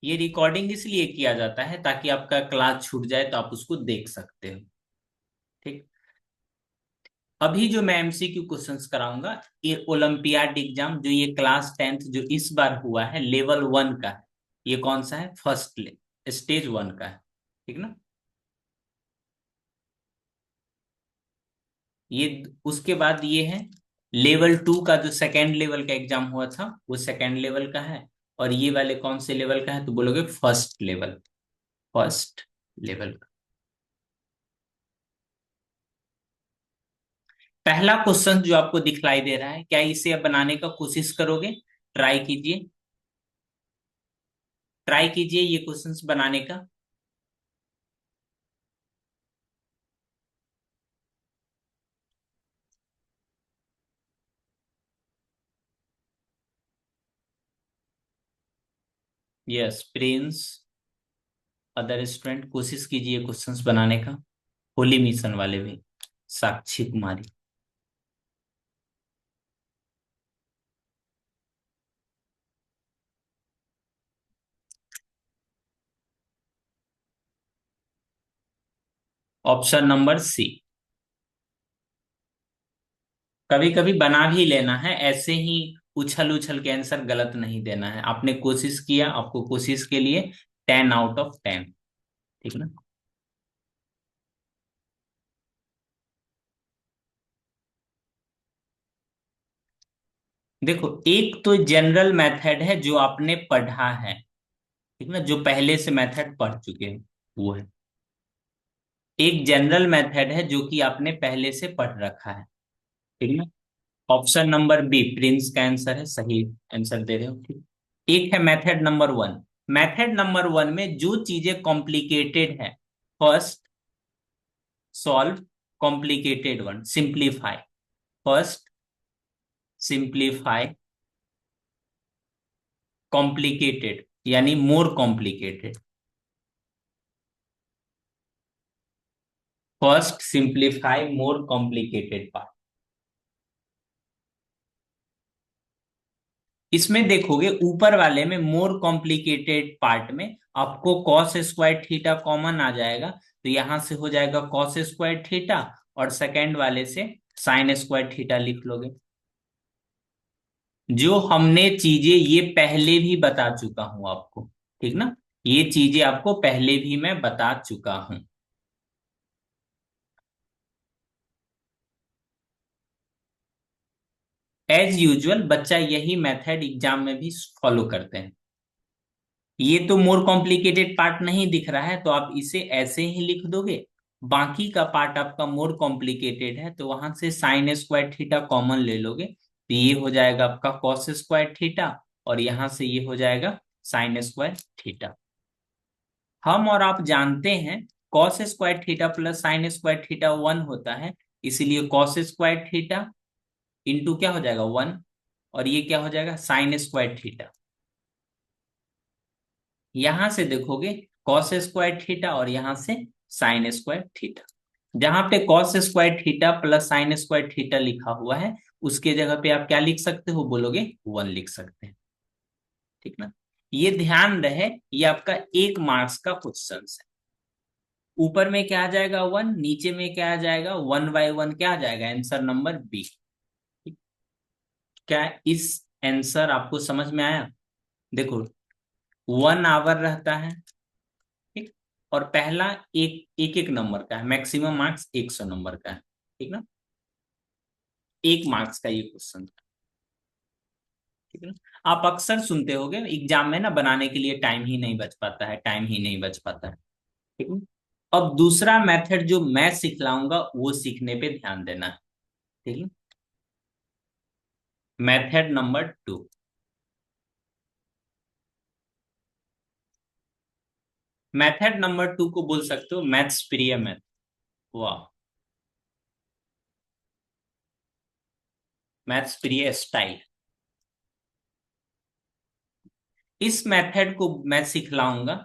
ये रिकॉर्डिंग इसलिए किया जाता है ताकि आपका क्लास छूट जाए तो आप उसको देख सकते हो। ठीक। अभी जो मैं एमसीक्यू क्वेश्चंस कराऊंगा, ये ओलंपियाड एग्जाम जो ये क्लास 10th जो इस बार हुआ है लेवल 1 का है। ये कौन सा है? फर्स्ट स्टेज 1 का है। ठीक ना। ये उसके बाद ये है लेवल 2 का, जो सेकेंड लेवल का एग्जाम हुआ था वो सेकेंड लेवल का है। और ये वाले कौन से लेवल का है? तो बोलोगे फर्स्ट लेवल। फर्स्ट लेवल का। पहला क्वेश्चन जो आपको दिखलाई दे रहा है, क्या इसे आप बनाने का कोशिश करोगे? ट्राई कीजिए। ट्राई कीजिए ये क्वेश्चंस बनाने का। यस प्रिंस, अदर स्टूडेंट कोशिश कीजिए क्वेश्चंस बनाने का। होली मिशन वाले भी। Sakshi Kumari. Option number C. कभी कभी बना भी लेना है, ऐसे ही उछल उछल के आंसर गलत नहीं देना है। आपने कोशिश किया, आपको कोशिश के लिए 10 आउट ऑफ 10। ठीक ना। देखो, एक तो जनरल मेथड है जो आपने पढ़ा है। ठीक ना, जो पहले से मेथड पढ़ चुके हैं वो है। एक जनरल मेथड है जो कि आपने पहले से पढ़ रखा है। ठीक ना। ऑप्शन नंबर बी प्रिंस का आंसर है, सही आंसर दे रहे हो। ठीक। एक है मेथड नंबर 1। मेथड नंबर 1 में जो चीजें कॉम्प्लिकेटेड है, first solve complicated one, simplify. First simplify complicated, यानी more complicated. First simplify more complicated part. इसमें देखोगे ऊपर वाले में मोर कॉम्प्लिकेटेड पार्ट में आपको कॉस स्क्वायर थीटा कॉमन आ जाएगा, तो यहां से हो जाएगा कॉस स्क्वायर थीटा, और सेकंड वाले से साइन स्क्वायर थीटा लिख लोगे। जो हमने चीजें ये पहले भी बता चुका हूं आपको। ठीक ना। ये चीजें आपको पहले भी मैं बता चुका हूं। एज यूजुअल बच्चा यही मेथड एग्जाम में भी फॉलो करते हैं। ये तो मोर कॉम्प्लिकेटेड पार्ट नहीं दिख रहा है तो आप इसे ऐसे ही लिख दोगे। बाकी का पार्ट आपका मोर कॉम्प्लिकेटेड है तो वहां से साइन स्क्वायर थीटा कॉमन ले लोगे, तो ये हो जाएगा आपका कॉस स्क्वायर थीटा, और यहां से ये हो जाएगा साइन स्क्वायर थीटा। हम और आप जानते हैं cos square theta plus sign square theta 1 होता है, इसीलिए कॉस स्क्वायर थीटा इंटू क्या हो जाएगा 1, और ये क्या हो जाएगा साइन स्क्वायर थीटा। यहां से देखोगे कॉस स्क्वायर थीटा और यहां से साइन स्क्वायर थीटा। जहां पे cos square theta plus sign square theta लिखा हुआ है उसके जगह पे आप क्या लिख सकते हो? बोलोगे 1 लिख सकते हैं। ठीक ना। ये ध्यान रहे, ये आपका 1 मार्क्स का क्वेश्चन है। ऊपर में क्या आ जाएगा 1, नीचे में क्या आ जाएगा 1/1, क्या आ जाएगा आंसर नंबर बी। क्या इस आंसर आपको समझ में आया? देखो, 1 आवर रहता है। ठीक। और पहला एक एक एक नंबर का है, मैक्सिमम मार्क्स 100 नंबर का है। ठीक ना। 1 मार्क्स का ये क्वेश्चन। ठीक है ना। आप अक्सर सुनते होंगे एग्जाम में ना, बनाने के लिए टाइम ही नहीं बच पाता है, टाइम ही नहीं बच पाता है। ठीक है। अब दूसरा मेथड जो मैं सिखलाऊंगा वो सीखने पे ध्यान देना है। ठीक है। Method number 2। मेथड नंबर 2 को बोल सकते हो मैथ्स प्रिय मेथड। वाह। मैथ्स प्रिय स्टाइल। इस मेथड को मैं सिखलाऊंगा।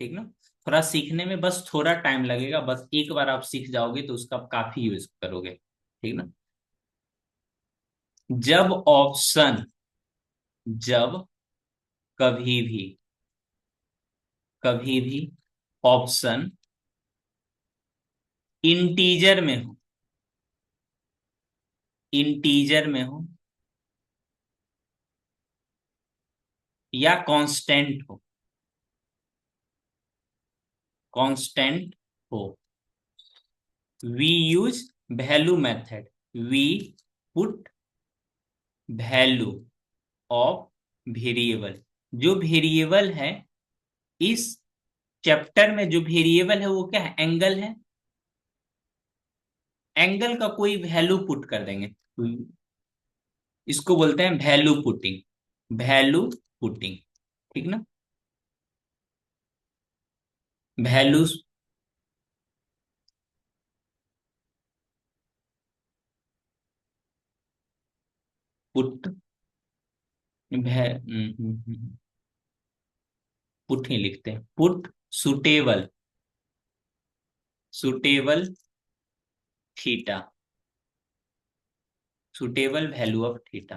ठीक ना। थोड़ा सीखने में बस थोड़ा टाइम लगेगा, बस एक बार आप सीख जाओगे तो उसका आप काफी यूज करोगे। ठीक ना। जब ऑप्शन, जब कभी भी कभी भी ऑप्शन इंटीजर में हो, इंटीजर में हो या कांस्टेंट हो, कांस्टेंट हो, we use value method, we put value of variable. जो वेरिएबल है इस चैप्टर में, जो वेरिएबल है वो क्या है, एंगल है। एंगल का कोई वैल्यू पुट कर देंगे, इसको बोलते हैं वैल्यू पुटिंग, वैल्यू पुटिंग, ठीक ना। वैल्यू पुट, पुट ही लिखते हैं, put suitable, suitable theta, suitable value of theta.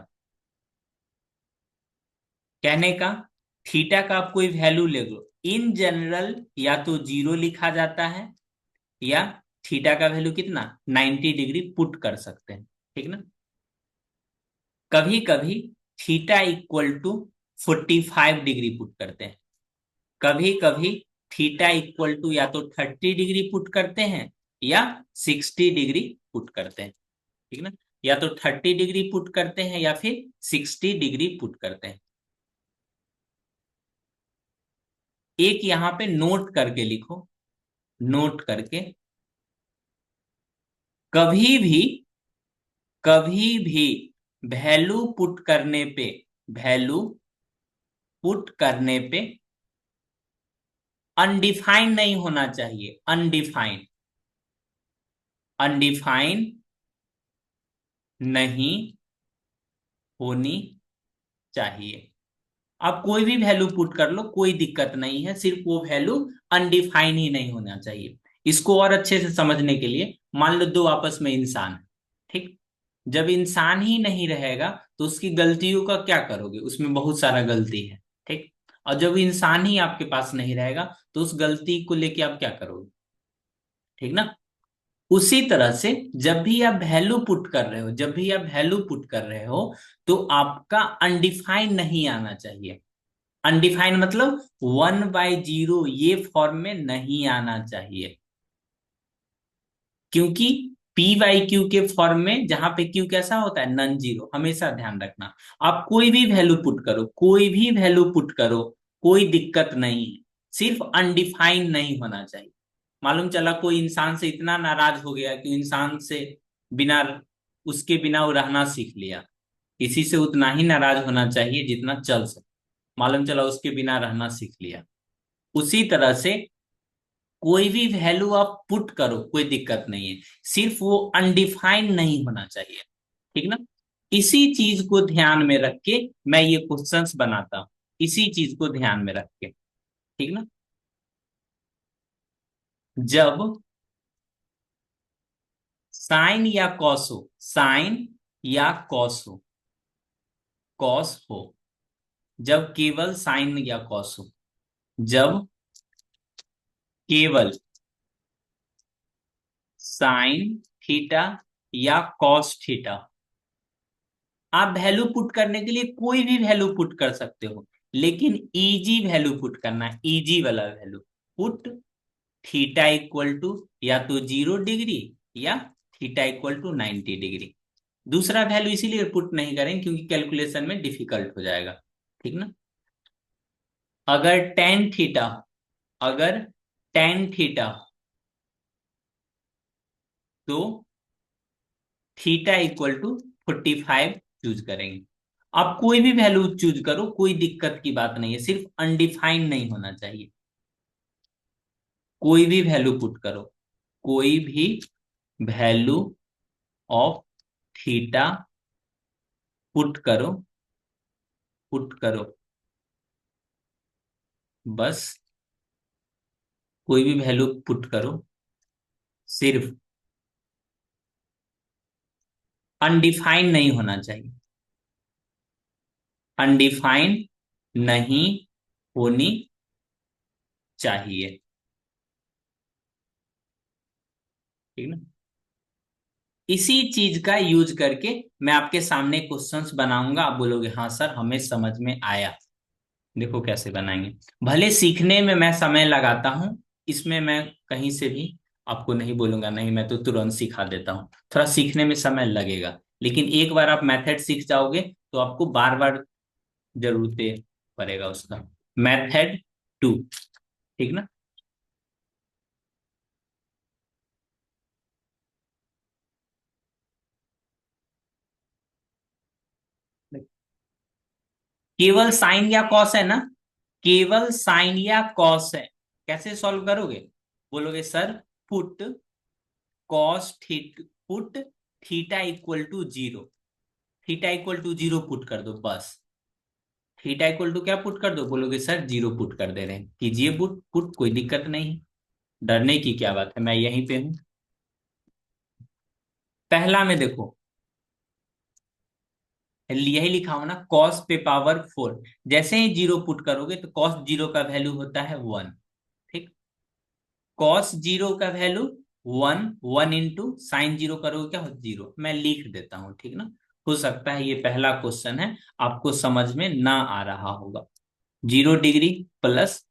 कहने का, थीटा का आप कोई वैल्यू ले लो, इन जनरल या तो जीरो लिखा जाता है या थीटा का वैल्यू कितना 90 डिग्री पुट कर सकते हैं, ठीक ना। कभी कभी theta equal to 45 degree put करते हैं, कभी कभी थीटा इक्वल टू या तो 30 डिग्री पुट करते हैं या 60 डिग्री पुट करते हैं, ठीक ना। या तो 30 डिग्री पुट करते हैं या फिर 60 डिग्री पुट करते हैं। एक यहां पे नोट करके लिखो, नोट करके, कभी भी, कभी भी वैल्यू पुट करने पे, वैल्यू पुट करने पे अनडिफाइंड नहीं होना चाहिए, अनडिफाइंड, अनडिफाइंड नहीं होनी चाहिए। आप कोई भी वैल्यू पुट कर लो, कोई दिक्कत नहीं है, सिर्फ वो वैल्यू अनडिफाइन ही नहीं होना चाहिए। इसको और अच्छे से समझने के लिए, मान लो दो आपस में इंसान है, ठीक। जब इंसान ही नहीं रहेगा तो उसकी गलतियों का क्या करोगे, उसमें बहुत सारा गलती है, ठीक। और जब इंसान ही आपके पास नहीं रहेगा तो उस गलती को लेके आप क्या करोगे, ठीक ना। उसी तरह से जब भी आप वैल्यू पुट कर रहे हो, जब भी आप वैल्यू पुट कर रहे हो तो आपका अनडिफाइंड नहीं आना चाहिए। अनडिफाइंड मतलब 1/0 ये फॉर्म में नहीं आना चाहिए, क्योंकि p/q के फॉर्म में, जहां पे q कैसा होता है, नन जीरो, हमेशा ध्यान रखना। आप कोई भी वैल्यू पुट करो, कोई भी वैल्यू पुट करो, कोई दिक्कत नहीं है, सिर्फ अनडिफाइंड नहीं होना चाहिए। मालूम चला कोई इंसान से इतना नाराज हो गया कि इंसान से बिना, उसके बिना वो रहना सीख लिया। किसी से उतना ही नाराज होना चाहिए जितना चल सके, मालूम चला उसके बिना रहना सीख लिया। उसी तरह से कोई भी वैल्यू आप पुट करो, कोई दिक्कत नहीं है, सिर्फ वो अनडिफाइंड नहीं होना चाहिए, ठीक ना। इसी चीज को ध्यान में रख के मैं ये क्वेश्चंस बनाता हूं, इसी चीज को ध्यान में रख के, ठीक ना। जब साइन या कॉस हो, साइन या कॉस हो, कॉस हो, जब केवल साइन या कॉस हो, जब केवल साइन थीटा या कॉस थीटा, आप वैल्यू पुट करने के लिए कोई भी वैल्यू पुट कर सकते हो, लेकिन इजी वैल्यू पुट करना है, इजी वाला value. Put theta equal to या तो 0 डिग्री या थीटा इक्वल टू 90 डिग्री। दूसरा वैल्यू इसीलिए पुट नहीं करें क्योंकि कैलकुलेशन में डिफिकल्ट हो जाएगा, ठीक ना। अगर टेन थीटा, अगर टेन थीटा, तो थीटा इक्वल टू 45 चूज करेंगे। आप कोई भी वैल्यू चूज करो, कोई दिक्कत की बात नहीं है, सिर्फ अनडिफाइंड नहीं होना चाहिए। कोई भी वैल्यू पुट करो, कोई भी वैल्यू ऑफ थीटा पुट करो, पुट करो, बस कोई भी वैल्यू पुट करो, सिर्फ अनडिफाइंड नहीं होना चाहिए, अनडिफाइंड नहीं होनी चाहिए। ठीक ना। इसी चीज का यूज करके मैं आपके सामने क्वेश्चंस बनाऊंगा, आप बोलोगे हाँ सर हमें समझ में आया। देखो कैसे बनाएंगे। भले सीखने में मैं समय लगाता हूँ, इसमें मैं कहीं से भी आपको नहीं बोलूंगा नहीं मैं तो तुरंत सिखा देता हूँ, थोड़ा सीखने में समय लगेगा, लेकिन एक बार आप मेथड सीख जाओगे तो आपको बार बार जरूरत पड़ेगा उसका। Method two. ठीक ना। केवल साइन या कॉस है ना, केवल साइन या कॉस है। कैसे सॉल्व करोगे, बोलोगे sir put cos put theta equal to zero, theta equal to zero put कर दो बस। थीटा इक्वल टू क्या पुट कर दो, बोलोगे सर जीरो पुट कर दे रहे हैं, कीजिए पुट पुट, कोई दिक्कत नहीं, डरने की क्या बात है, मैं यहीं पे हूं। पहला में देखो यही लिखा हो ना, कॉस पे पावर फोर, जैसे ही जीरो पुट करोगे तो कॉस जीरो का वैल्यू होता है वन। ठीक। कॉस जीरो का value one, one into sine zero करोगे क्या हो, जीरो, मैं लिख देता हूँ। ठीक ना। हो सकता है ये पहला क्वेश्चन है आपको समझ में ना आ रहा होगा। 0 degree plus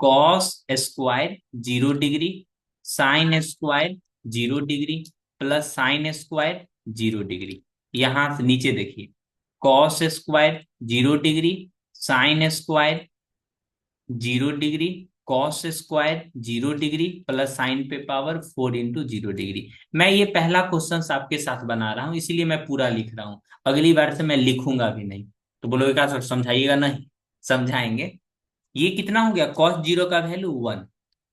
cos square 0 degree, sine square 0 degree plus sine square 0 degree. यहां से नीचे देखिए, cos square 0 degree, sine square 0 degree, cos square 0 degree plus sign पे पावर 4 इंटू 0 डिग्री। मैं ये पहला क्वेश्चन आपके साथ बना रहा हूं इसीलिए मैं पूरा लिख रहा हूं, अगली बार से मैं लिखूंगा भी नहीं। तो बोलोगे क्या सर समझाइएगा, नहीं समझाएंगे। ये कितना हो गया, कॉस जीरो का वैल्यू वन,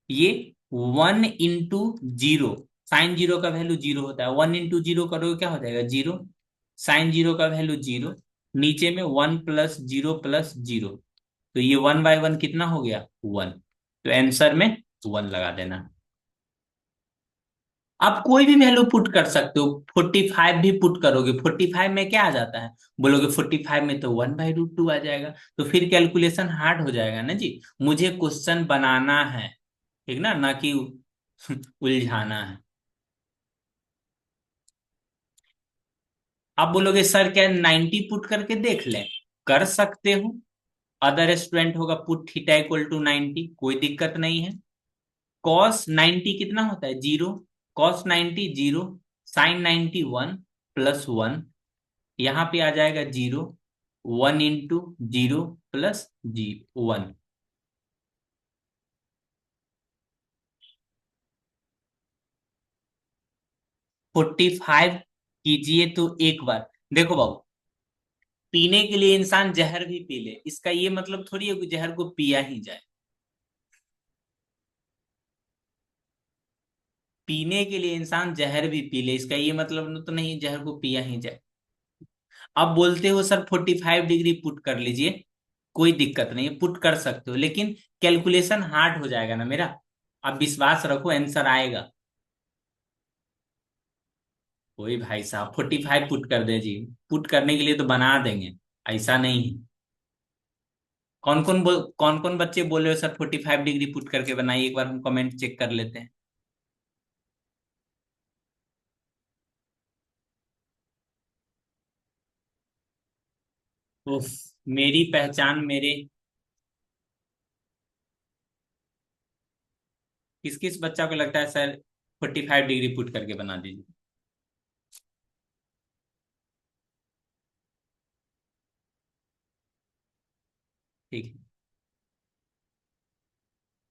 ये one into zero, sine zero का वैल्यू जीरो होता है, वन इंटू जीरो करोगे क्या हो जाएगा जीरो, साइन जीरो का वैल्यू जीरो, नीचे में वन प्लस जीरो, तो ये वन बाय वन कितना हो गया वन, तो आंसर में वन लगा देना। आप कोई भी वैल्यू पुट कर सकते हो, 45 भी पुट करोगे, 45 में क्या आ जाता है, बोलोगे 45 में तो वन बाई रूट टू आ जाएगा, तो फिर कैलकुलेशन हार्ड हो जाएगा ना जी। मुझे क्वेश्चन बनाना है, ठीक ना, ना कि उलझाना है। आप बोलोगे सर क्या 90 पुट करके देख लें, कर सकते हो, अदर स्टूडेंट होगा पुट थीटा इक्वल टू 90, कोई दिक्कत नहीं है। कॉस 90 कितना होता है zero, cos 90 zero, sine 90 one plus one, यहां पे आ जाएगा zero, one into zero plus जी वन। 45 कीजिए तो एक बार, देखो बाबू, पीने के लिए इंसान जहर भी पी ले, इसका ये मतलब थोड़ी है कि जहर को पिया ही जाए। पीने के लिए इंसान जहर भी पी ले, इसका ये मतलब तो नहीं जहर को पिया ही जाए। अब बोलते हो सर 45 डिग्री पुट कर लीजिए, कोई दिक्कत नहीं है, पुट कर सकते हो, लेकिन कैलकुलेशन हार्ड हो जाएगा ना मेरा। अब विश्वास रखो आंसर आएगा। कोई भाई साहब 45 पुट कर दे जी, पुट करने के लिए तो बना देंगे, ऐसा नहीं है। कौन कौन बच्चे बोल रहे हो सर 45 डिग्री पुट करके बनाइए, एक बार हम कमेंट चेक कर लेते हैं। उफ, मेरी पहचान मेरे, किस किस बच्चा को लगता है सर 45 डिग्री पुट करके बना दीजिए। ठीक है,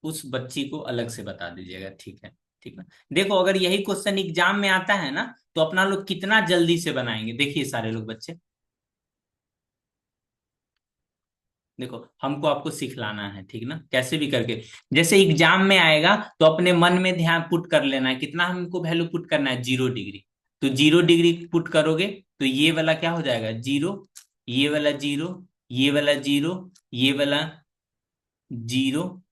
उस बच्ची को अलग से बता दीजिएगा, ठीक है। ठीक ना। देखो अगर यही क्वेश्चन एग्जाम में आता है ना, तो अपना लोग कितना जल्दी से बनाएंगे, देखिए सारे लोग बच्चे, देखो हमको आपको सिखलाना है, ठीक ना, कैसे भी करके, जैसे एग्जाम में आएगा तो अपने मन में ध्यान पुट कर लेना है कितना हमको वैल्यू पुट करना है, 0 डिग्री, तो 0 डिग्री पुट करोगे तो ये वाला क्या हो जाएगा जीरो, ये वाला जीरो, ये वाला जीरो, ये वाला जीरो,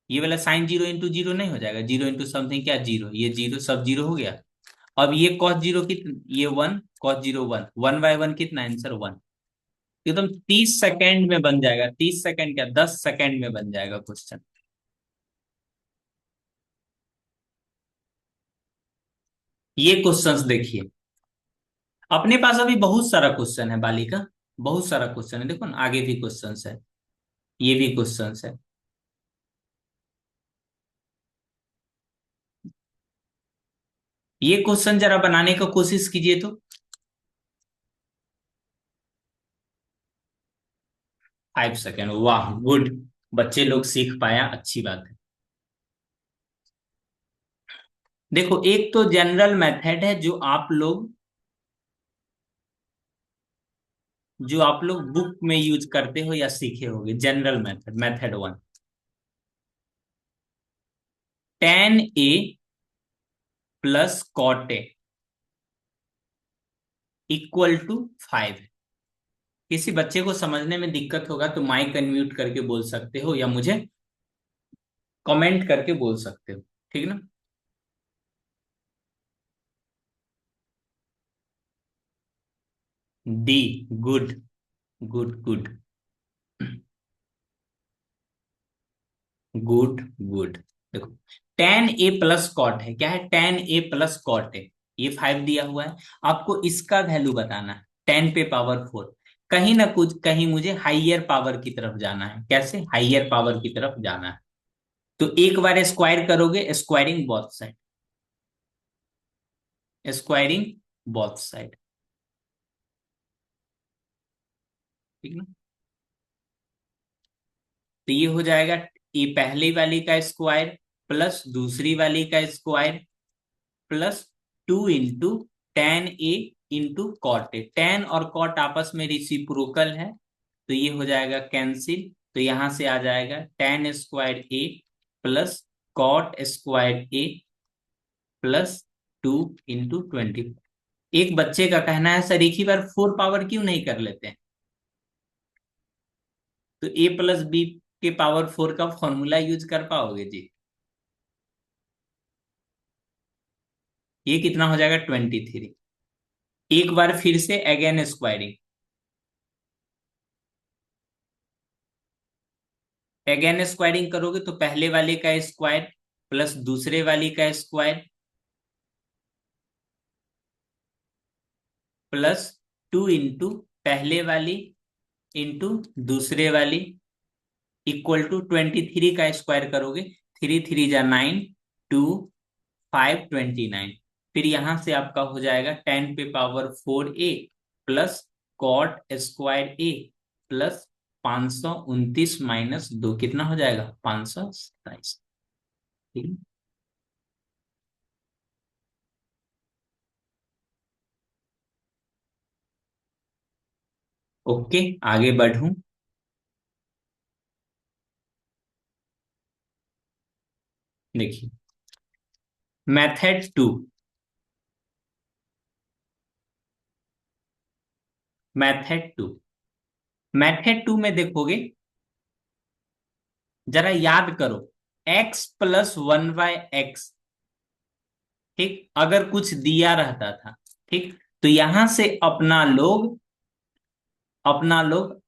ये वाला साइन जीरो इंटू जीरो नहीं हो जाएगा, जीरो इंटू समथिंग क्या जीरो, ये जीरो सब जीरो हो गया। अब ये कॉस जीरो कितना, ये one, cos zero one, one by one कितना आंसर वन, एकदम 30 सेकंड में बन जाएगा, 30 सेकंड क्या 10 सेकंड में बन जाएगा क्वेश्चन। ये क्वेश्चंस देखिए, अपने पास अभी बहुत सारा क्वेश्चन है बालिका, बहुत सारा क्वेश्चन है, देखो ना आगे भी क्वेश्चंस है, ये भी क्वेश्चंस है। ये क्वेश्चन जरा बनाने का कोशिश कीजिए तो। 5 सेकेंड, वाह गुड, बच्चे लोग सीख पाया, अच्छी बात है। देखो एक तो जनरल मेथड है जो आप लोग बुक में यूज करते हो या सीखे होगे, general method, method 1। tan a plus cot a equal to 5। किसी बच्चे को समझने में दिक्कत होगा तो माइक अनम्यूट करके बोल सकते हो या मुझे कमेंट करके बोल सकते हो, ठीक ना। D, good, good good, good good. देखो tan a प्लस कॉट है, क्या है, tan a प्लस कॉट है, ये 5 दिया हुआ है। आपको इसका वैल्यू बताना है, 10 पे पावर 4। कहीं ना कुछ कहीं मुझे हाइयर पावर की तरफ जाना है, कैसे, हाइयर पावर की तरफ जाना है। तो एक बार स्क्वायर करोगे, squaring both side, squaring both side, ठीक ना। तो ये हो जाएगा, ये पहली वाली का स्क्वायर प्लस दूसरी वाली का square plus 2 into tan a into cot A. tan और कॉट आपस में रिसिप्रोकल है, तो ये हो जाएगा कैंसिल। तो यहां से आ जाएगा tan² a plus cot² a plus 2 into 20। एक बच्चे का कहना है सर एक ही बार 4 पावर क्यों नहीं कर लेते हैं। तो a प्लस b के पावर 4 का फॉर्मूला यूज कर पाओगे जी। ये कितना हो जाएगा, 23। एक बार फिर से अगेन स्क्वायरिंग, अगेन स्क्वायरिंग करोगे तो पहले वाले का स्क्वायर प्लस दूसरे वाली का स्क्वायर प्लस 2 इंटू पहले वाली इंटू दूसरे वाली इक्वल टू 23 का स्क्वायर करोगे, 3 3 जा 9, 2 5 29। फिर यहां से आपका हो जाएगा 10 पे power 4 a plus cot² a plus 529 - 2 कितना हो जाएगा, 527, ठीक है? ओके, आगे बढ़ूं। देखिए मेथड 2, मेथड 2, मेथड 2 में देखोगे, जरा याद करो, x+1/x, ठीक, अगर कुछ दिया रहता था, ठीक, तो यहां से अपना लोग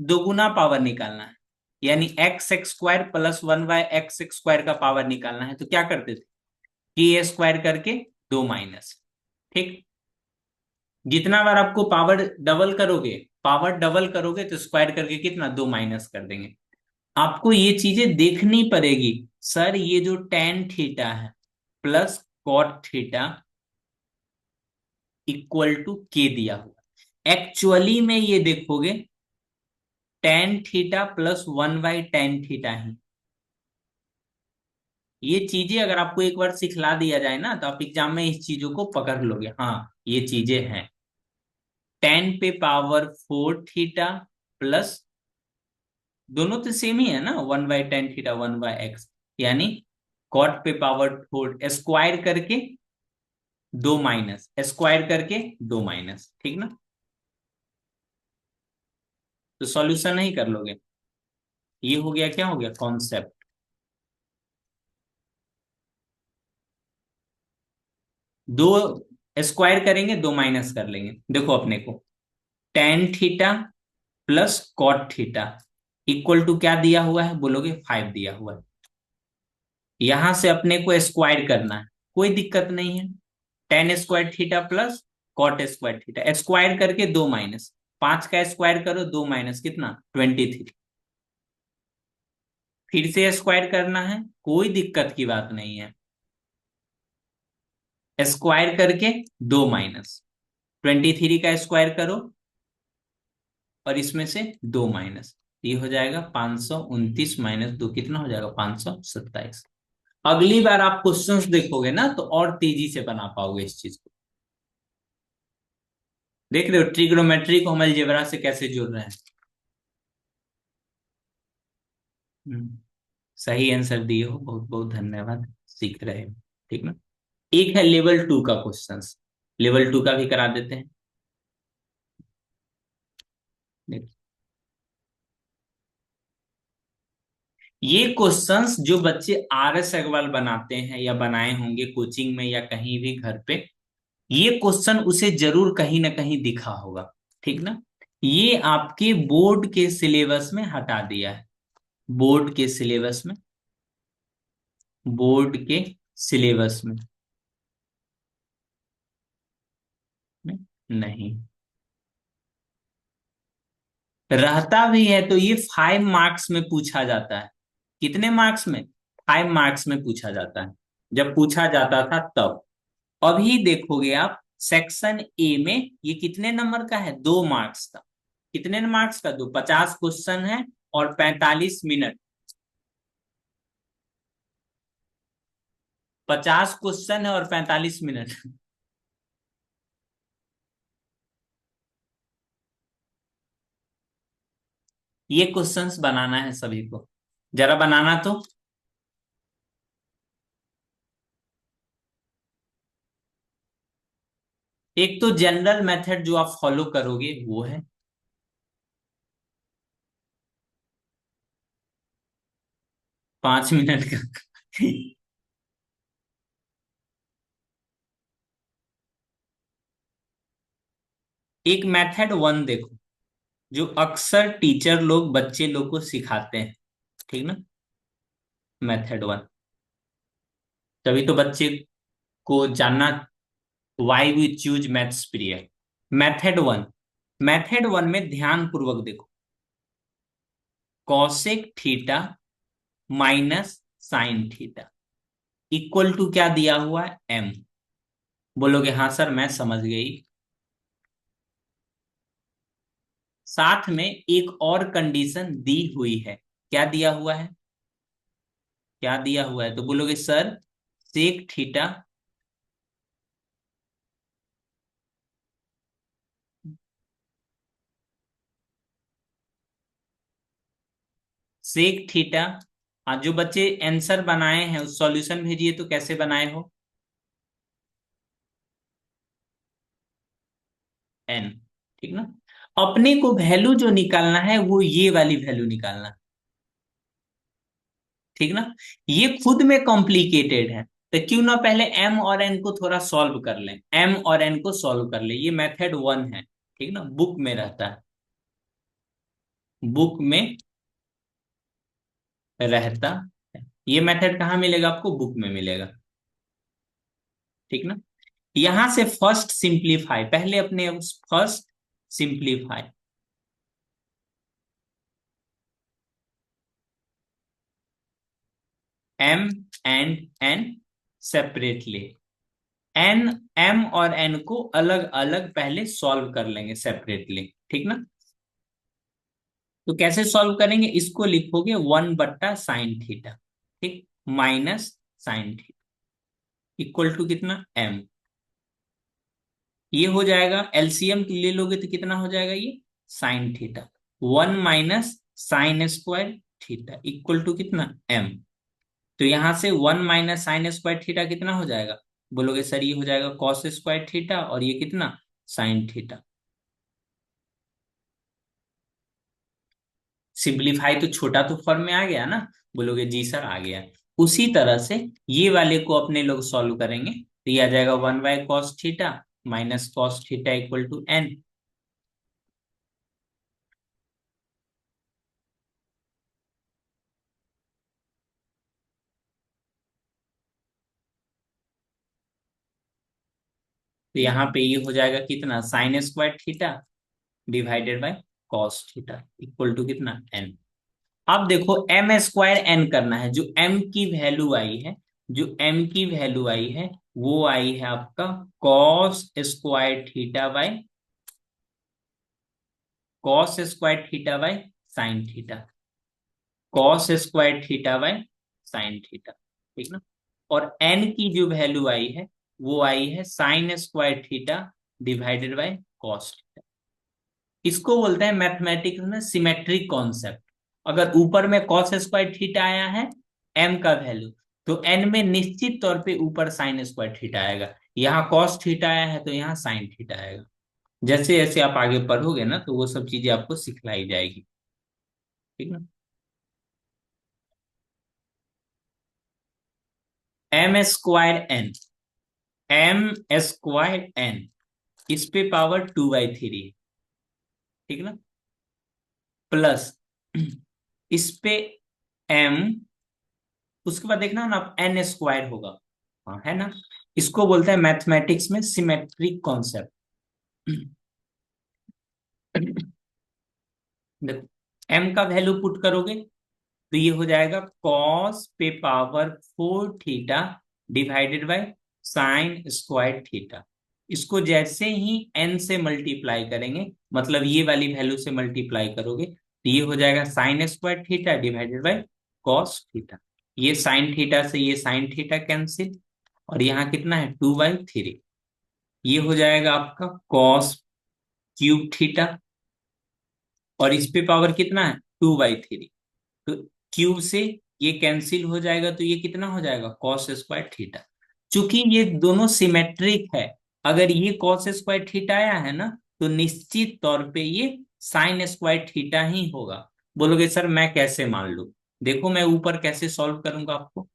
दोगुना पावर निकालना है, यानी x² प्लस 1/x² का पावर निकालना है, तो क्या करते थे, के स्क्वायर करके 2 माइनस, ठीक। जितना बार आपको पावर डबल करोगे तो स्क्वायर करके कितना, 2 माइनस कर देंगे। आपको ये चीजें देखनी पड़ेगी। सर ये जो tan थीटा है plus cot theta equal to के दिया हुआ, एक्चुअली में ये देखोगे tan theta plus 1/tan theta है। ये चीजें अगर आपको एक बार सिखला दिया जाए ना, तो आप एग्जाम में इस चीजों को पकड़ लोगे, हाँ ये चीजें हैं। 10 पे पावर 4 थीटा प्लस, दोनों तो सेम ही है ना, 1/tan थीटा 1/x, यानी cot पे पावर 4 स्क्वायर करके 2 माइनस, स्क्वायर करके 2 माइनस, ठीक ना। तो सॉल्यूशन नहीं कर लोगे, ये हो गया, क्या हो गया, कॉन्सेप्ट। दो स्क्वायर करेंगे, 2 माइनस कर लेंगे, देखो अपने को tan theta plus cot theta equal to क्या दिया हुआ है, बोलोगे 5 दिया हुआ है। यहां से अपने को स्क्वायर करना है, कोई दिक्कत नहीं है, tan square theta plus cot square theta, square करके दो माइनस, 5 का स्क्वायर करो, दो माइनस कितना 23। फिर से स्क्वायर करना है, कोई दिक्कत की बात नहीं है। स्क्वायर करके दो माइनस, 23 का स्क्वायर करो और इसमें से दो माइनस, ये हो जाएगा 529 माइनस दो, कितना हो जाएगा 527। अगली बार आप क्वेश्चंस देखोगे ना तो और तेजी से बना पाओगे इस चीज को। देख रहे हो ट्रिग्नोमेट्री को हम अलजेब्रा से कैसे जोड़ रहे हैं। हम्म, सही आंसर दिए हो, बहुत बहुत धन्यवाद, सीख रहे हो। ठीक ना। एक है लेवल टू का क्वेश्चंस, लेवल टू का भी करा देते हैं। देखिए, ये क्वेश्चंस जो बच्चे RS अग्रवाल बनाते हैं या बनाए होंगे कोचिंग में या कहीं भी घर पे, ये क्वेश्चन उसे जरूर कहीं ना कहीं दिखा होगा। ठीक ना। ये आपके बोर्ड के सिलेबस में हटा दिया है, बोर्ड के सिलेबस में, बोर्ड के सिलेबस में नहीं रहता भी है, तो ये 5 मार्क्स में पूछा जाता है। कितने मार्क्स में? 5 मार्क्स में पूछा जाता है, जब पूछा जाता था तब। अभी देखोगे आप सेक्शन ए में, ये कितने नंबर का है? 2 मार्क्स का। कितने मार्क्स का? दो, 50 क्वेश्चन है और 45 मिनट। 50 क्वेश्चन है और 45 मिनट। ये क्वेश्चंस बनाना है सभी को, जरा बनाना तो। एक तो जनरल मेथड जो आप फॉलो करोगे वो है 5 मिनट का। एक मेथड वन देखो, जो अक्सर टीचर लोग बच्चे लोग को सिखाते हैं। ठीक ना। मेथड वन, तभी तो बच्चे को जानना, why we choose maths period. Method one, method one में ध्यान पूर्वक देखो, cosec theta minus sine theta equal to क्या दिया हुआ है? एम। बोलोगे हाँ सर मैं समझ गई। साथ में एक और कंडीशन दी हुई है, क्या दिया हुआ है? क्या दिया हुआ है? तो बोलोगे sir sec theta, sec theta. हाँ, जो बच्चे आंसर बनाए हैं उस सॉल्यूशन भेजिए, तो कैसे बनाए हो? एन। ठीक ना। अपने को वैल्यू जो निकालना है वो ये वाली वैल्यू निकालना। ठीक ना। ये खुद में कॉम्प्लिकेटेड है, तो क्यों ना पहले एम और एन को थोड़ा सॉल्व कर लें, एम और एन को सॉल्व कर ले, ये मेथड वन है। ठीक ना, बुक में रहता है, बुक में रहता है। ये मेथड कहाँ मिलेगा आपको? बुक में मिलेगा। ठीक ना। यहां से फर्स्ट सिंप्लीफाई, पहले अपने first simplify, M and N separately, N, M और एन को अलग अलग पहले सॉल्व कर लेंगे सेपरेटली। ठीक ना। तो कैसे सॉल्व करेंगे? इसको लिखोगे 1/sin थीटा, ठीक, minus sine theta equal to कितना? एम। ये हो जाएगा, एलसीएम ले लोगे तो कितना हो जाएगा ये? Sine theta, 1 - sin square theta equal to कितना? एम। तो यहां से 1 - sin स्क्वायर थीटा कितना हो जाएगा? बोलोगे सर ये हो जाएगा कॉस स्क्वायर थीटा, और ये कितना? Sine theta. सिंप्लीफाई तो छोटा तो फॉर्म में आ गया ना? बोलोगे जी सर आ गया। उसी तरह से ये वाले को अपने लोग सॉल्व करेंगे, तो ये आ जाएगा 1/cos theta minus cos theta equal to N. तो यहाँ पे ये हो जाएगा कितना, sine square theta divided by cos theta equal to कितना, एन। अब देखो एम स्क्वायर एन करना है। जो एम की वैल्यू आई है, जो एम की वैल्यू आई है वो आई है आपका cos square theta by, cos square theta by sine theta, cos square theta by sine theta, ठीक ना। और एन की जो वैल्यू आई है वो आई है sign square theta divided by cos theta. इसको बोलते हैं मैथमेटिक्स में सिमेट्रिक कॉन्सेप्ट। अगर ऊपर में कॉस स्क्वायर थीटा आया है एम का वैल्यू, तो एन में निश्चित तौर पे ऊपर साइन स्क्वायर थीटा आएगा। यहाँ कॉस थीटा आया है तो यहाँ साइन थीटा आएगा। जैसे जैसे आप आगे पढ़ोगे ना तो वो सब चीजें आपको सिखलाई जाएगी, ठीक ना। M square N, M square N, इस पे पावर 2/3, ठीक ना, प्लस इस पे एम, उसके बाद देखना ना एन स्क्वायर होगा, हाँ है ना। इसको बोलते हैं मैथमेटिक्स में सिमेट्रिक कॉन्सेप्ट। देखो एम का वैल्यू पुट करोगे तो ये हो जाएगा कॉस पे power 4 theta divided by sine square theta. इसको जैसे ही एन से मल्टीप्लाई करेंगे, मतलब ये वाली वैल्यू से मल्टीप्लाई करोगे तो ये हो जाएगा sign square theta divided by cos theta. ये साइन थीटा से ये साइन थीटा कैंसिल, और यहाँ कितना है 2/3। ये हो जाएगा आपका कॉस क्यूब थीटा, और इस पे पावर कितना है 2/3। तो क्यूब से ये कैंसिल हो जाएगा तो ये कितना हो जाएगा कॉस स्क्वायर थीटा। चूंकि ये दोनों सिमेट्रिक है, अगर ये कॉस स्क्वायर थीटा आया है ना तो निश्चित तौर पे ये साइन स्क्वायर थीटा ही होगा। बोलोगे सर मैं कैसे मान लूं? देखो मैं ऊपर कैसे सॉल्व करूंगा आपको।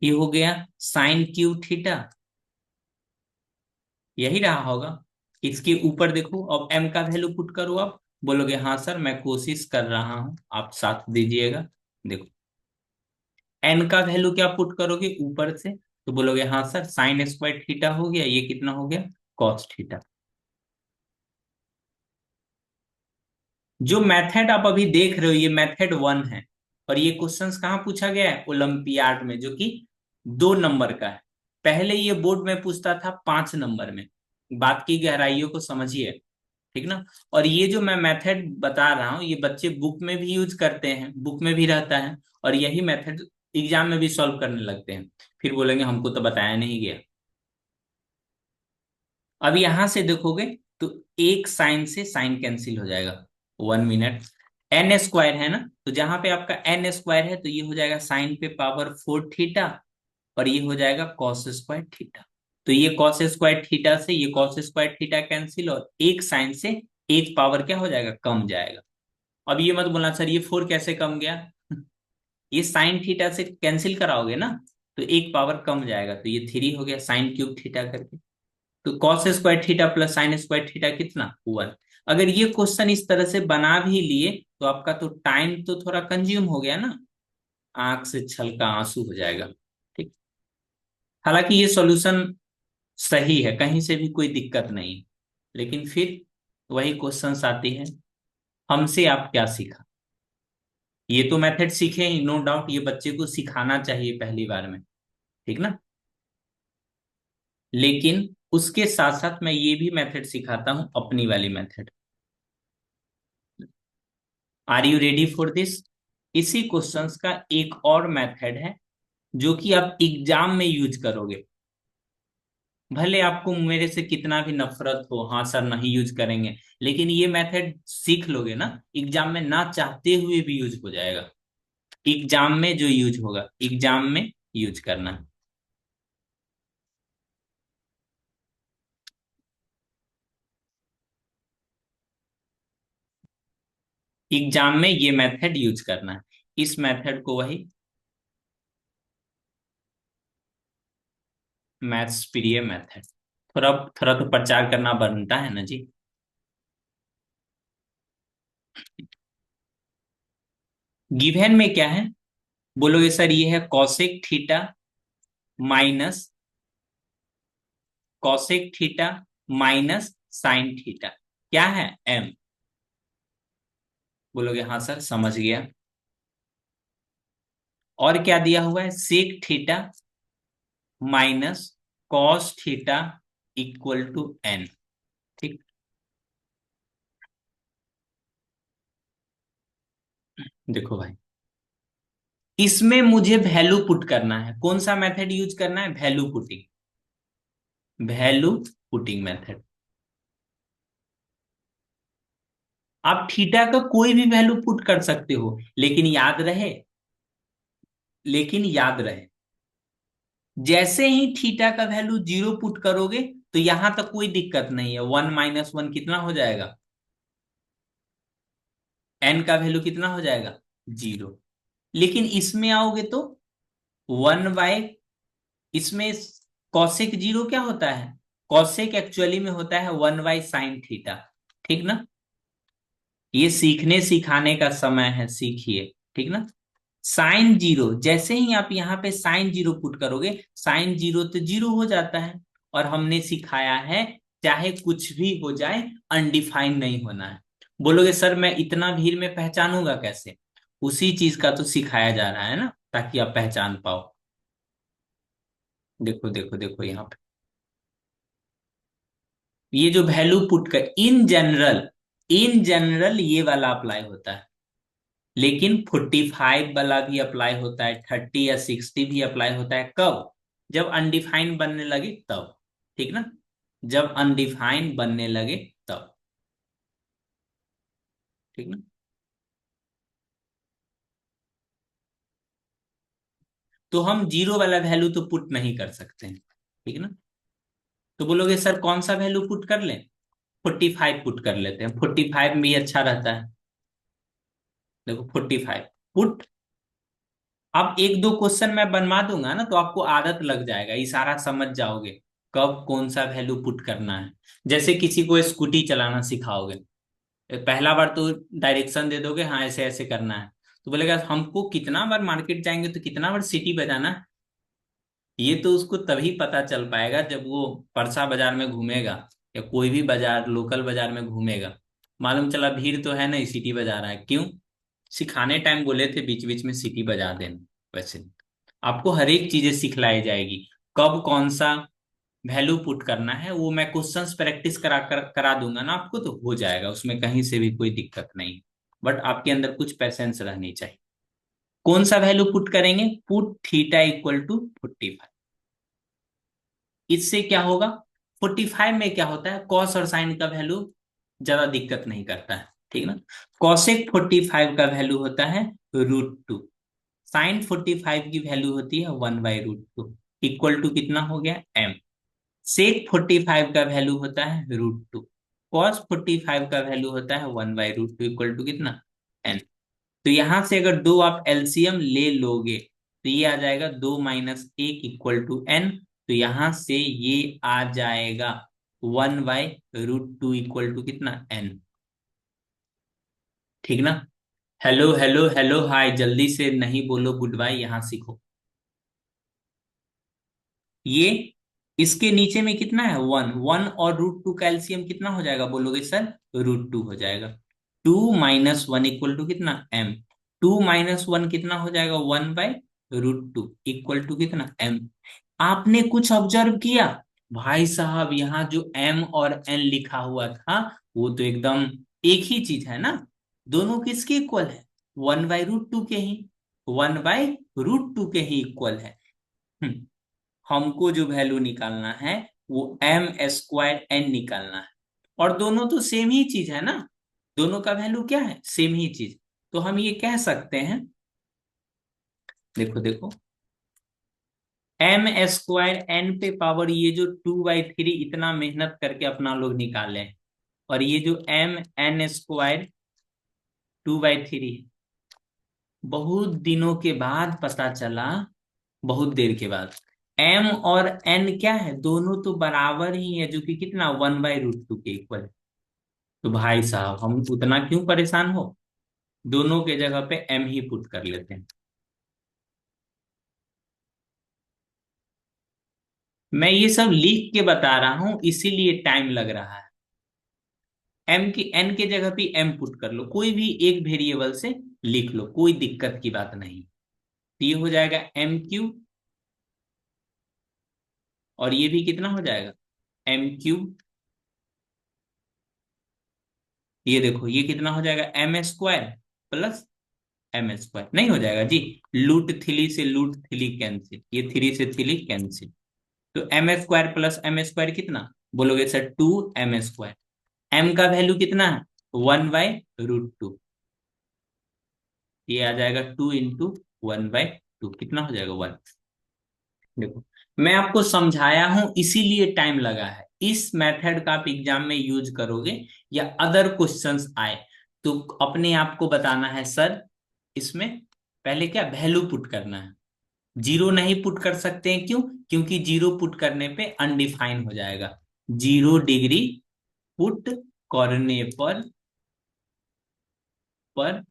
ये हो गया साइन क्यूब थीटा, यही रहा होगा। इसके ऊपर देखो अब एम का वैल्यू पुट करो आप। बोलोगे हाँ सर मैं कोशिश कर रहा हूं, आप साथ दीजिएगा। देखो एन का वैल्यू क्या पुट करोगे ऊपर से, तो बोलोगे हाँ सर साइन स्क्वायर थीटा हो गया, ये कितना हो गया कॉस थीटा। जो मेथड आप अभी देख रहे हो ये मेथड 1 है, और ये क्वेश्चंस कहाँ पूछा गया है ओलंपियाड में, जो कि 2 नंबर का है। पहले ये बोर्ड में पूछता था 5 नंबर में। बात की गहराइयों को समझिए, ठीक ना। और ये जो मैं मेथड बता रहा हूँ ये बच्चे बुक में भी यूज करते हैं, बुक में भी रहता है, और यही मेथड एग्जाम में भी सॉल्व करने लगते हैं। फिर बोलेंगे हमको तो बताया नहीं गया। अब यहां से देखोगे तो एक साइन से साइन कैंसिल हो जाएगा। 1 मिनट, एन स्क्वायर है ना, तो जहां पे आपका एन स्क्वायर है तो ये हो जाएगा साइन पे पावर 4 थीटा, और ये हो जाएगा कॉस स्क्वायर थीटा। तो ये कॉस स्क्वायर थीटा से ये कॉस स्क्वायर थीटा कैंसिल, और एक साइन से एक पावर क्या हो जाएगा कम जाएगा। अब ये मत बोलना सर ये 4 कैसे कम गया। ये साइन थीटा से कैंसिल कराओगे ना तो एक पावर कम जाएगा, तो ये 3 हो गया साइन क्यूब थीटा करके। तो cos square theta plus sign square theta कितना 1। अगर ये क्वेश्चन इस तरह से बना भी लिए तो आपका तो टाइम तो थोड़ा कंज्यूम हो गया ना, आंख से छलका आंसू हो जाएगा, ठीक। हालांकि ये सॉल्यूशन सही है, कहीं से भी कोई दिक्कत नहीं, लेकिन फिर वही क्वेश्चंस आती है हमसे आप क्या सीखा। ये तो मेथड सीखे ही, नो डाउट ये बच्चे को सिखाना चाहिए पहली बार में, ठीक ना। लेकिन उसके साथ साथ मैं ये भी मेथड सिखाता हूं अपनी वाली method. Are you ready for this? इसी क्वेश्चंस का एक और मेथड है जो कि आप एग्जाम में यूज करोगे। भले आपको मेरे से कितना भी नफरत हो, हाँ सर नहीं यूज करेंगे, लेकिन ये मेथड सीख लोगे ना एग्जाम में ना चाहते हुए भी यूज हो जाएगा। एग्जाम में जो यूज होगा एग्जाम में यूज करना है। एग्जाम में ये मेथड यूज करना है। इस मेथड को वही मैथ्स प्रिय मेथड, थोड़ा थोड़ा तो प्रचार करना बनता है ना जी। गिवन में क्या है, बोलोगे सर ये है cosec theta minus cosec theta minus sine theta, क्या है एम। बोलोगे हाँ सर समझ गया। और क्या दिया हुआ है, sec theta minus cos theta equal to N. ठीक, देखो भाई, इसमें मुझे वैल्यू पुट करना है। कौन सा मेथड यूज करना है, value putting, value putting method. आप थीटा का कोई भी वैल्यू पुट कर सकते हो, लेकिन याद रहे, जैसे ही थीटा का वैल्यू जीरो पुट करोगे तो यहां तक कोई दिक्कत नहीं है, 1 - 1 कितना हो जाएगा, एन का वैल्यू कितना हो जाएगा, जीरो। लेकिन इसमें आओगे तो 1/, इसमें कॉसेक जीरो क्या होता है, कॉसेक एक्चुअली में होता है 1/sin थीटा। ठीक ना, ये सीखने सिखाने का समय है, सीखिए। ठीक ना, साइन जीरो, जैसे ही आप यहाँ पे साइन जीरो पुट करोगे, साइन जीरो तो जीरो हो जाता है। और हमने सिखाया है चाहे कुछ भी हो जाए, अनडिफाइंड नहीं होना है। बोलोगे सर मैं इतना भीड़ में पहचानूंगा कैसे, उसी चीज का तो सिखाया जा रहा है ना, ताकि आप पहचान पाओ। देखो देखो देखो यहाँ पे, ये जो वैल्यू पुट कर, इन जनरल ये वाला अप्लाई होता है, लेकिन 45 वाला भी अप्लाई होता है, 30 या 60 भी अप्लाई होता है। कब, जब अनडिफाइंड बनने लगे तब। ठीक ना, जब अनडिफाइंड बनने लगे तब। ठीक ना, तो हम जीरो वाला वैल्यू तो पुट नहीं कर सकते हैं। ठीक ना, तो बोलोगे सर कौन सा वैल्यू पुट कर लें, 45 पुट कर लेते हैं, 45 में भी अच्छा रहता है। देखो 45 पुट, अब एक दो क्वेश्चन मैं बनवा दूंगा ना, तो आपको आदत लग जाएगा, इशारा समझ जाओगे कब कौन सा वैल्यू पुट करना है। जैसे किसी को स्कूटी चलाना सिखाओगे, पहला बार तो डायरेक्शन दे दोगे, हाँ ऐसे ऐसे करना है, तो बोलेगा हमको कितना बार मार्केट जाएंगे तो कितना बार सिटी बजाना है। ये तो उसको तभी पता चल पाएगा जब वो परसा बाजार में घूमेगा, या कोई भी बाजार, लोकल बाजार में घूमेगा, मालूम चला भीड़ तो है नहीं, सिटी बजा रहा है। क्यों, सिखाने टाइम बोले थे बीच बीच में सिटी बजा देना। वैसे आपको हर एक चीजें सिखलाई जाएगी, कब कौन सा वैल्यू पुट करना है, वो मैं क्वेश्चंस प्रैक्टिस करा दूंगा ना आपको, तो हो जाएगा, उसमें कहीं से भी कोई दिक्कत नहीं। बट आपके अंदर कुछ पेशेंस रहनी चाहिए। कौन सा वैल्यू पुट करेंगे, पुट थीटा इक्वल टू 45। इससे क्या होगा, 45 में क्या होता है, कॉस और साइन का वैल्यू ज्यादा दिक्कत नहीं करता है। ठीक ना, कॉसेक 45 का वैल्यू होता है √2, साइन 45 की वैल्यू होती है 1/√2, इक्वल टू कितना हो गया एम। सेक 45 का वैल्यू होता है √2, कॉस 45 का वैल्यू होता है 1/√2, इक्वल टू कितना एन। तो यहां से अगर दो आप एलसीएम ले लोगे तो ये आ जाएगा 2 - 1 इक्वल टू एन। तो यहां से ये आ जाएगा 1/√2 इक्वल टू कितना एन। ठीक ना, हेलो हेलो हेलो हाय, जल्दी से नहीं बोलो गुड बाय, यहां सीखो। ये इसके नीचे में कितना है, 1 और √2 का एलसीएम कितना हो जाएगा, बोलोगे सर √2 हो जाएगा। 2 - 1 इक्वल टू कितना एम, 2 - 1 कितना हो जाएगा, 1/√2 इक्वल टू कितना एम। आपने कुछ ऑब्जर्व किया भाई साहब, यहाँ जो एम और एन लिखा हुआ था वो तो एकदम एक ही चीज है ना, दोनों किसके इक्वल है, 1/√2 के ही, 1/√2 के ही इक्वल है। हम्म, हमको जो वैल्यू निकालना है वो m² n निकालना है। और दोनों तो सेम ही चीज है ना, दोनों का वैल्यू क्या है, सेम ही चीज। तो हम ये कह सकते हैं, देखो देखो, m² n पे पावर, ये जो 2/3 इतना मेहनत करके अपना लोग निकाले हैं, और ये जो mn² 2/3, बहुत दिनों के बाद पता चला, बहुत देर के बाद, m और n क्या है, दोनों तो बराबर ही है, जो कि कितना 1/√2 के इक्वल है। तो भाई साहब हम उतना क्यों परेशान हो, दोनों के जगह पे m ही पुट कर लेते हैं। मैं ये सब लिख के बता रहा हूं, इसीलिए टाइम लग रहा है। एम की एन के जगह पे एम पुट कर लो, कोई भी एक वेरिएबल से लिख लो, कोई दिक्कत की बात नहीं। तो ये हो जाएगा एम क्यूब, और ये भी कितना हो जाएगा, एम क्यूब। ये देखो ये कितना हो जाएगा, M square plus M square, नहीं हो जाएगा जी। लूट थ्री से लूट थ्री कैंसिल, ये थ्री से थ्री कैंसिल। तो M square plus M square कितना, बोलोगे सर 2m स्क्वायर। एम का वैल्यू कितना है, 1/√2। ये आ जाएगा 2 × 1/2, कितना हो जाएगा 1। देखो मैं आपको समझाया हूं, इसीलिए टाइम लगा है। इस मेथड का आप एग्जाम में यूज करोगे या अदर क्वेश्चंस आए तो अपने आप को बताना है सर, इसमें पहले क्या वैल्यू पुट करना है। जीरो नहीं पुट कर सकते हैं, क्यों, क्योंकि जीरो पुट करने पे अनडिफाइन हो जाएगा। 0 डिग्री पुट करने पर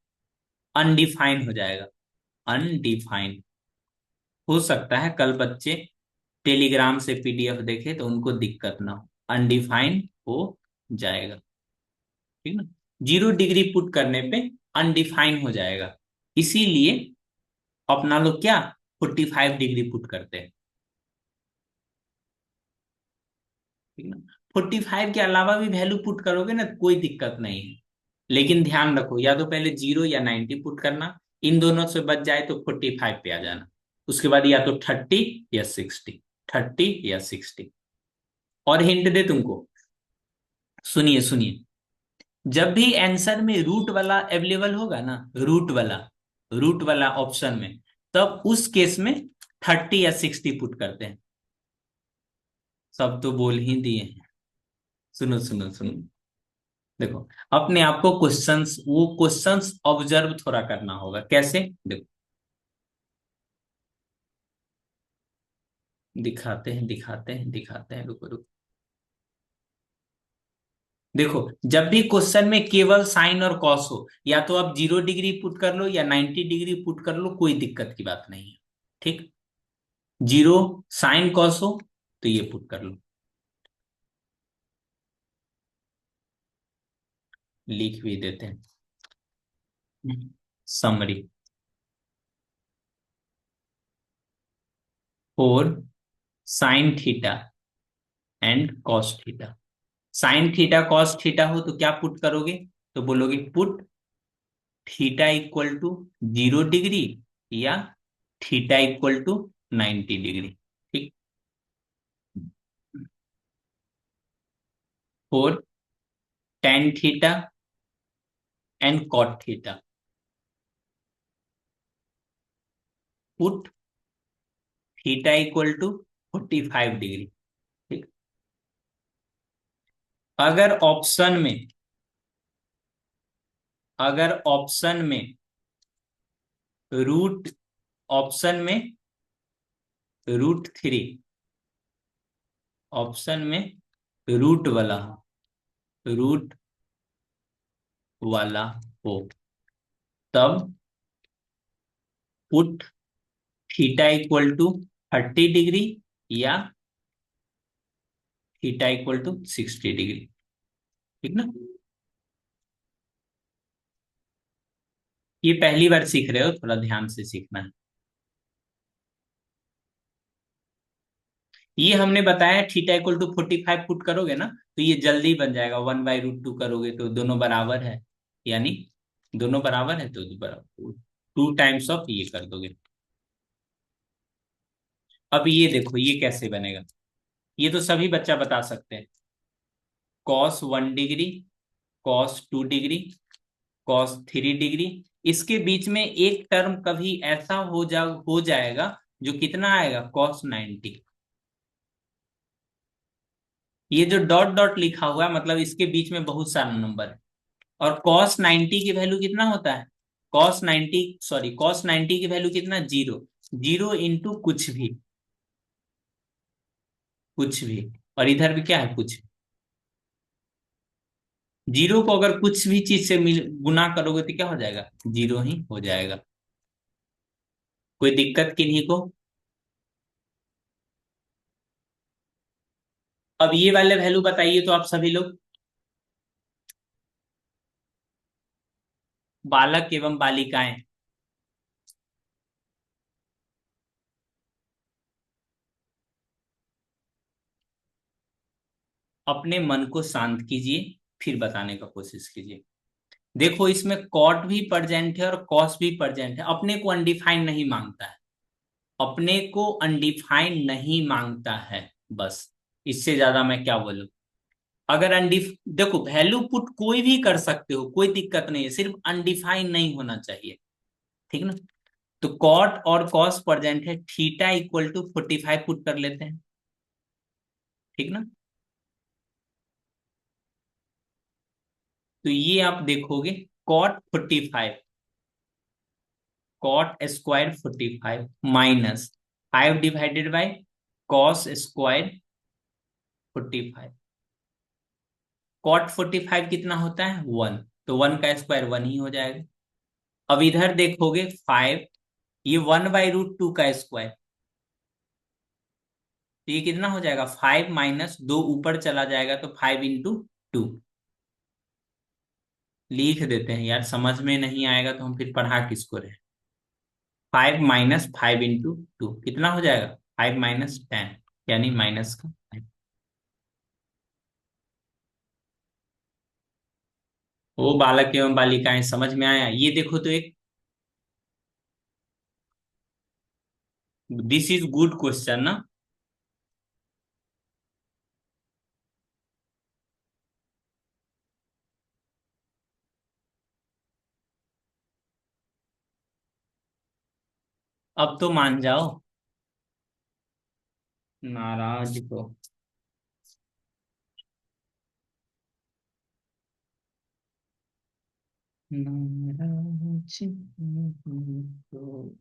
अनडिफाइन हो जाएगा, अनडिफाइन। हो सकता है कल बच्चे टेलीग्राम से पीडीएफ देखे तो उनको दिक्कत ना हो, अनडिफाइन हो जाएगा, ठीक ना। 0 डिग्री पुट करने पे अनडिफाइन हो जाएगा, इसीलिए अपना लोग क्या 45 डिग्री पुट करते हैं, ठीक ना। 45 के अलावा भी वैल्यू पुट करोगे ना तो कोई दिक्कत नहीं है, लेकिन ध्यान रखो या तो पहले 0 या 90 पुट करना, इन दोनों से बच जाए तो 45 पे आ जाना, उसके बाद या तो 30 या 60, 30 या 60। और हिंट दे तुमको, सुनिए सुनिए, जब भी आंसर में रूट वाला अवेलेबल होगा ना, रूट वाला ऑप्शन में, तब उस केस में 30 या 60 पुट करते हैं। सब तो बोल ही दिए हैं, सुनो सुनो सुनो। देखो अपने आप को क्वेश्चंस ऑब्जर्व थोड़ा करना होगा, कैसे देखो, दिखाते हैं, रुको रुको। देखो जब भी क्वेश्चन में केवल साइन और कॉस हो, या तो आप 0 डिग्री पुट कर लो या 90 डिग्री पुट कर लो, कोई दिक्कत की बात नहीं है, ठीक। जीरो साइन कॉस हो तो ये पुट कर लो, लिख भी देते हैं। Summary for sine theta and cos theta. Sine theta cos theta हो तो क्या पुट करोगे, तो बोलोगे put theta equal to 0 degree या थीटा इक्वल टू 90 डिग्री, ठीक। For tan theta and cot theta, put theta equal to 45 degree, ठीक। अगर ऑप्शन में अगर रूट ऑप्शन में √3, ऑप्शन में रूट वाला रूट वाला हो, तब put theta equal to 30 degree या थीटा इक्वल टू 60 डिग्री, ठीक ना। ये पहली बार सीख रहे हो, थोड़ा ध्यान से सीखना है। ये हमने बताया थीटा इक्वल टू 45 पुट करोगे ना तो ये जल्दी बन जाएगा, 1/√2 करोगे तो दोनों बराबर है, यानी दोनों बराबर है तो बराबर 2 टाइम्स ऑफ ये कर दोगे। अब ये देखो ये कैसे बनेगा, ये तो सभी बच्चा बता सकते हैं। cos 1 degree, cos 2 degree, cos 3 degree, इसके बीच में एक टर्म कभी ऐसा हो जाएगा जो कितना आएगा, cos 90। ये जो डॉट डॉट लिखा हुआ है मतलब इसके बीच में बहुत सारा नंबर है। और cos 90 की वैल्यू कितना होता है, cos 90 की वैल्यू कितना, 0। 0 × कुछ भी, और इधर भी क्या है कुछ। जीरो को अगर कुछ भी चीज से गुना करोगे तो क्या हो जाएगा, जीरो ही हो जाएगा। कोई दिक्कत किन्हीं को। अब ये वाले वैल्यू बताइए तो आप सभी लोग। बालक एवं बालिकाएं अपने मन को शांत कीजिए, फिर बताने का कोशिश कीजिए। देखो इसमें कॉट भी प्रेजेंट है और कॉस भी प्रेजेंट है, अपने को अनडिफाइंड नहीं मांगता है। अपने को अनडिफाइंड नहीं मांगता है, बस। इससे ज्यादा मैं क्या बोलूं। अगर अनडिफ देखो वैल्यू पुट कोई भी कर सकते हो, कोई दिक्कत नहीं है, सिर्फ अनडिफाइंड नहीं होना चाहिए। ठीक ना। तो कॉट और कॉस प्रेजेंट है, थीटा इक्वल टू 45 पुट कर लेते हैं। ठीक ना। तो ये आप देखोगे, cot 45, cot square 45 minus 5 divided by cos square 45। Cot 45 कितना होता है, 1। तो 1 का स्क्वायर 1 ही हो जाएगा। अब इधर देखोगे 5, ये 1/√2 का स्क्वायर। तो ये कितना हो जाएगा, 5 माइनस 2 ऊपर चला जाएगा तो 5 × 2। लिख देते हैं यार, समझ में नहीं आएगा तो हम फिर पढ़ा किसको रहे। 5 - 5 × 2 कितना हो जाएगा, 5 - 10, यानी माइनस का 5। वो बालक एवं बालिकाएं समझ में आया। ये देखो तो एक, दिस इज गुड क्वेश्चन ना। अब तो मान जाओ। नाराज को, नाराज को।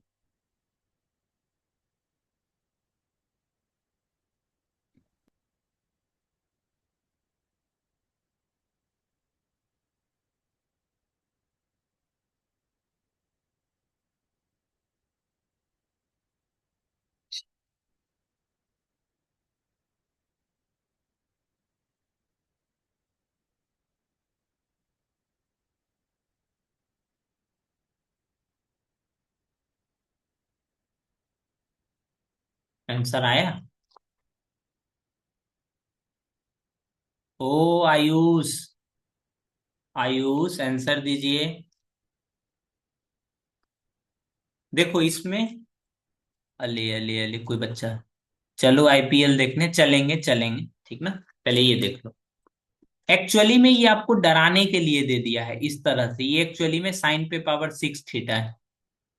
आंसर आया। ओ आयुष, आयुष आंसर दीजिए। देखो इसमें, अले अले अले कोई बच्चा, चलो आईपीएल देखने चलेंगे चलेंगे, ठीक ना। पहले ये देख लो। एक्चुअली में ये आपको डराने के लिए दे दिया है इस तरह से। ये एक्चुअली में साइन पे पावर 6 थीटा है,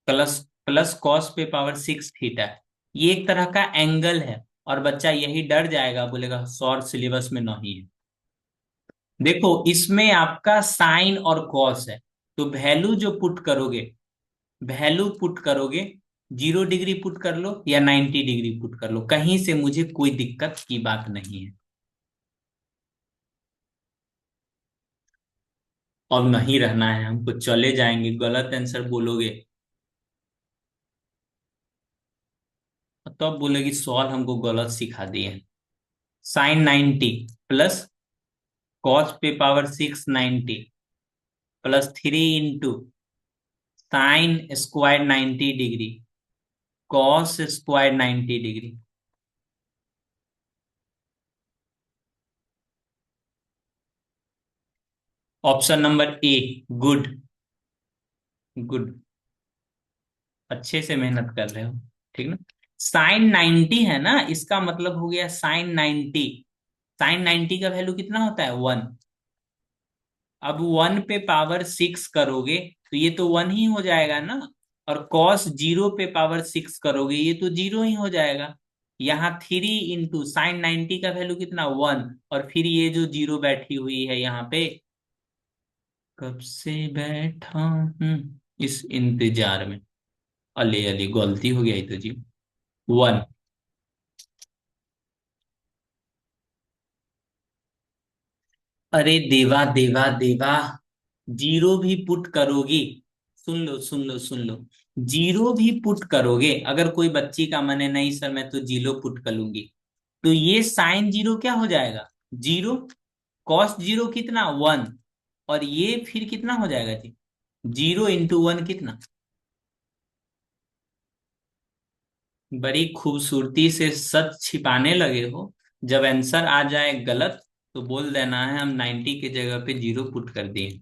प्लस प्लस कॉस पे पावर 6 थीटा है। ये एक तरह का एंगल है। और बच्चा यही डर जाएगा, बोलेगा शॉर्ट सिलेबस में नहीं है। देखो इसमें आपका साइन और कॉस है, तो वैल्यू जो पुट करोगे, वैल्यू पुट करोगे, 0 डिग्री पुट कर लो या 90 डिग्री पुट कर लो, कहीं से मुझे कोई दिक्कत की बात नहीं है। अब नहीं रहना है हमको, चले जाएंगे, गलत आंसर बोलोगे तो अब बोलेगी सॉल्व हमको गलत सिखा दिए। sin 90 प्लस कॉस पे power 690 +3 × sin² 90 degree cos² 90 degree. Option number A, good. Good, अच्छे से मेहनत कर रहे हो। ठीक ना। sin 90 है ना, इसका मतलब हो गया sin 90। sin 90 का वैल्यू कितना होता है, 1। अब 1 पे पावर 6 करोगे तो ये तो 1 ही हो जाएगा ना। और कॉस 0 पे पावर 6 करोगे ये तो 0 ही हो जाएगा। यहाँ 3 × sin 90 का वैल्यू कितना, 1। और फिर ये जो 0 बैठी हुई है यहाँ पे, कब से बैठा हूं इस इंतजार में। अले अले गलती हो गई तो जी, 1। अरे देवा देवा देवा, 0 भी पुट करोगी, सुन लो सुन लो सुन लो, 0 भी पुट करोगे, अगर कोई बच्ची का मन है नहीं सर मैं तो 0 पुट कर लूंगी, तो ये साइन जीरो क्या हो जाएगा, जीरो। कॉस जीरो कितना, वन। और ये फिर कितना हो जाएगा जी, जीरो इंटू वन कितना। बड़ी खूबसूरती से सच छिपाने लगे हो। जब आंसर आ जाए गलत तो बोल देना है हम 90 के जगह पे जीरो पुट कर दिए।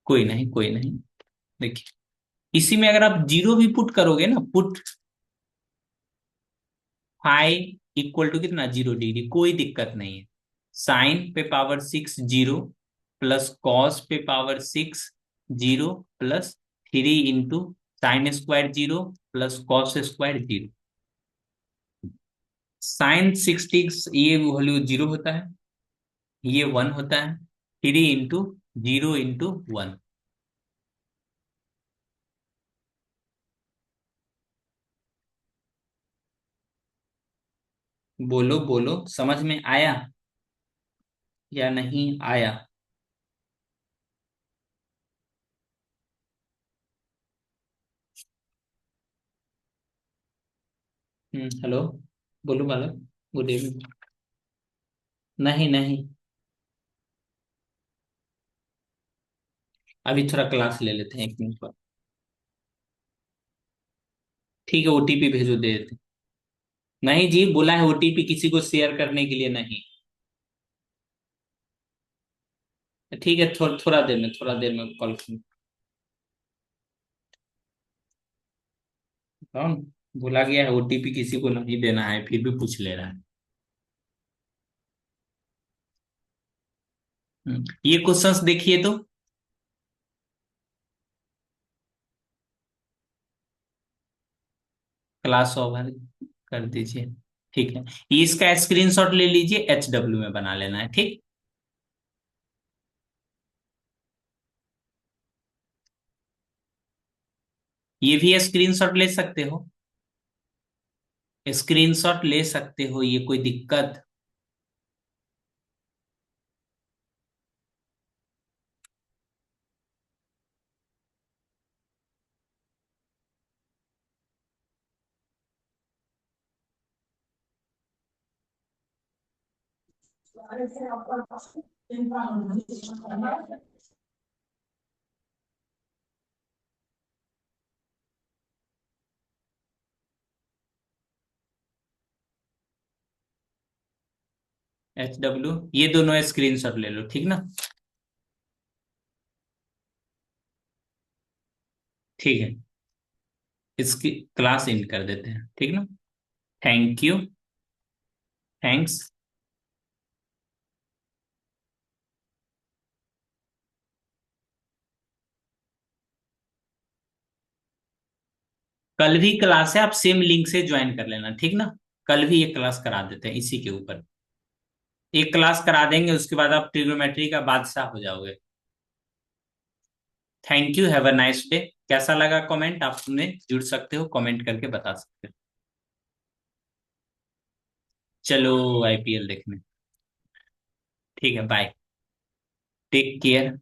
कोई नहीं, कोई नहीं। देखिए, इसी में अगर आप जीरो भी पुट करोगे ना, पुट फाइव इक्वल टू कितना, 0 डिग्री, कोई दिक्कत नहीं है। साइन पे power six zero, plus cos पे power six zero, plus three into sine square zero, plus cos square zero. Sine sixty, ये वैल्यू जीरो होता है, ये वन होता है। Three into zero into one. बोलो बोलो, समझ में आया या नहीं आया। हेलो, बोलो बालक। Good evening. नहीं नहीं, अभी थोड़ा क्लास ले लेते हैं, 1 मिनट पर। ठीक है, ओटीपी भेजो, दे देते हैं। नहीं जी, बोला है ओटीपी किसी को शेयर करने के लिए नहीं। ठीक है, थोड़ा देर में, थोड़ा देर में कॉल। कौन, बोला गया है ओटीपी किसी को नहीं देना है, फिर भी पूछ ले रहा है। ये क्वेश्चंस देखिए तो। क्लास ओवर कर दीजिए। ठीक है, इसका स्क्रीनशॉट ले लीजिए, HW में बना लेना है, ठीक। ये भी स्क्रीनशॉट ले सकते हो, स्क्रीनशॉट ले सकते हो, ये कोई दिक्कत। HW, ये दोनों स्क्रीनशॉट ले लो, ठीक ना। ठीक है, इसकी क्लास एंड कर देते हैं, ठीक ना। Thank you. थैंक्स। कल भी क्लास है, आप सेम लिंक से ज्वाइन कर लेना, ठीक ना। कल भी ये क्लास करा देते हैं इसी के ऊपर। एक क्लास करा देंगे, उसके बाद आप ट्रिग्नोमेट्री का बादशाह हो जाओगे। Thank you, have a nice day. कैसा लगा कमेंट आप में जुड़ सकते हो, कमेंट करके बता सकते हो। चलो आईपीएल देखने। ठीक है, बाय। Take care.